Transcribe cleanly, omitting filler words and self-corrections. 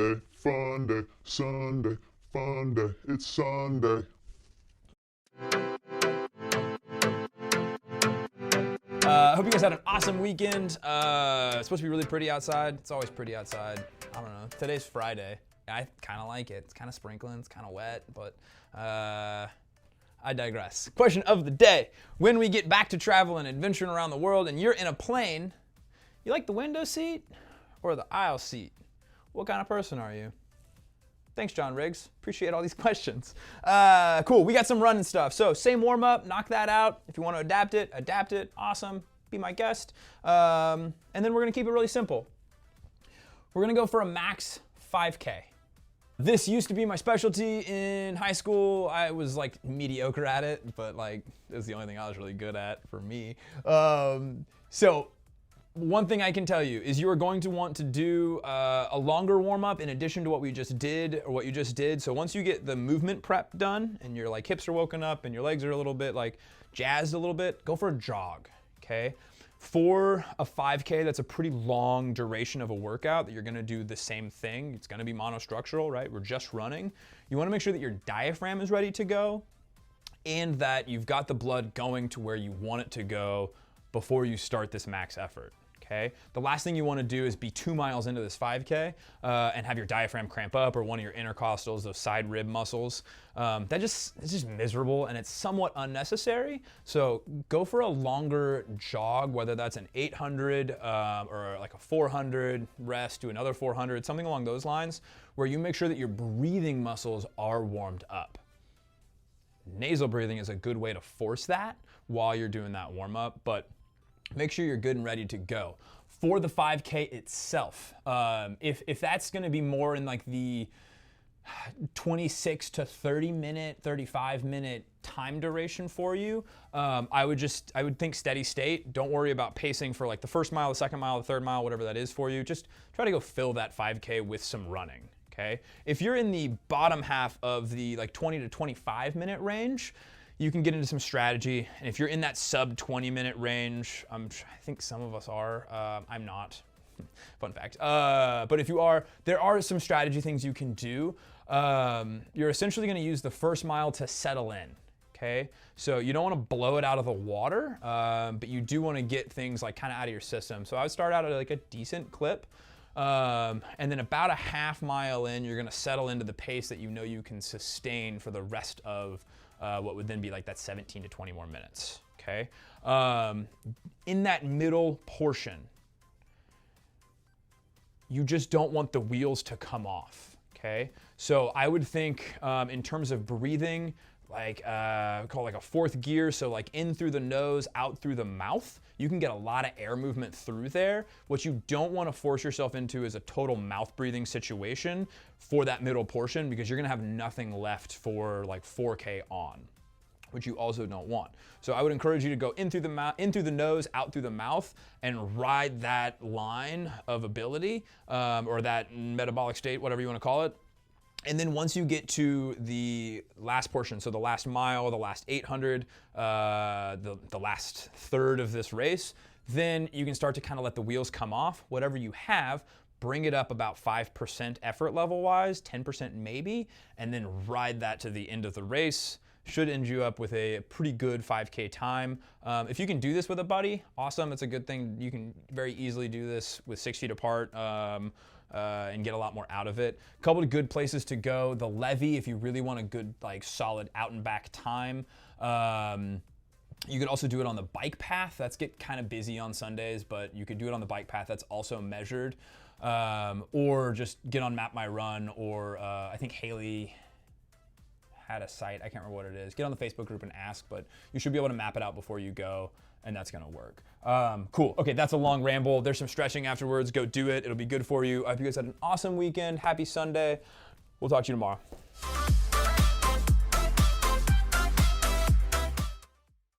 Sunday, fun day, Sunday, fun day, it's Sunday. Hope you guys had an awesome weekend. It's supposed to be really pretty outside. It's always pretty outside. I don't know. Today's Friday. I kind of like it. It's kind of sprinkling. It's kind of wet, but I digress. Question of the day. When we get back to travel and adventuring around the world and you're in a plane, you like the window seat or the aisle seat? What kind of person are you? Thanks, John Riggs. Appreciate all these questions. Cool, we got some running stuff. So same warm up, knock that out. If you want to adapt it. Awesome, be my guest. And then we're gonna keep it really simple. We're gonna go for a max 5K. This used to be my specialty in high school. I was like mediocre at it, but like it was the only thing I was really good at for me. So one thing I can tell you is you are going to want to do a longer warm-up in addition to what we just did or what you just did. So once you get the movement prep done and your like hips are woken up and your legs are a little bit like jazzed a little bit, go for a jog, okay? For a 5K, that's a pretty long duration of a workout that you're gonna do the same thing. It's gonna be monostructural, right? We're just running. You wanna make sure that your diaphragm is ready to go and that you've got the blood going to where you want it to go before you start this max effort. Okay. The last thing you want to do is be 2 miles into this 5K and have your diaphragm cramp up or one of your intercostals, those side rib muscles. It's just miserable and it's somewhat unnecessary. So go for a longer jog, whether that's an 800 or like a 400, rest, do another 400, something along those lines, where you make sure that your breathing muscles are warmed up. Nasal breathing is a good way to force that while you're doing that warm up, but make sure you're good and ready to go. For the 5K itself, if that's gonna be more in like the 26 to 35 minute time duration for you, I would think steady state. Don't worry about pacing for like the first mile, the second mile, the third mile, whatever that is for you. Just try to go fill that 5K with some running, okay? If you're in the bottom half of the like 20 to 25 minute range, you can get into some strategy. And if you're in that sub 20-minute range, I think some of us are, I'm not, fun fact. But if you are, there are some strategy things you can do. You're essentially gonna use the first mile to settle in, okay? So you don't wanna blow it out of the water, but you do wanna get things like kind of out of your system. So I would start out at like a decent clip, and then about a half mile in, you're gonna settle into the pace that you know you can sustain for the rest of what would then be like that 17 to 20 more minutes, okay? In that middle portion, you just don't want the wheels to come off, okay? So I would think in terms of breathing, like call it like a fourth gear, so like in through the nose, out through the mouth. You can get a lot of air movement through there. What you don't want to force yourself into is a total mouth breathing situation for that middle portion, because you're gonna have nothing left for like 4K on, which you also don't want. So I would encourage you to go in through the nose, out through the mouth, and ride that line of ability or that metabolic state, whatever you want to call it. And then once you get to the last portion, so the last mile, the last 800, the last third of this race, then you can start to kind of let the wheels come off. Whatever you have, bring it up about 5% effort level wise, 10% maybe, and then ride that to the end of the race. Should end you up with a pretty good 5K time. If you can do this with a buddy, awesome, it's a good thing. You can very easily do this with 6 feet apart. And get a lot more out of it. A couple of good places to go. The levee, if you really want a good, like, solid out and back time. You could also do it on the bike path. That's get kind of busy on Sundays, but you could do it on the bike path. That's also measured. Or just get on Map My Run, or I think Haley had a site. I can't remember what it is. Get on the Facebook group and ask, but you should be able to map it out before you go, and that's gonna work. Cool, okay, that's a long ramble. There's some stretching afterwards. Go do it, it'll be good for you. I hope you guys had an awesome weekend. Happy Sunday. We'll talk to you tomorrow.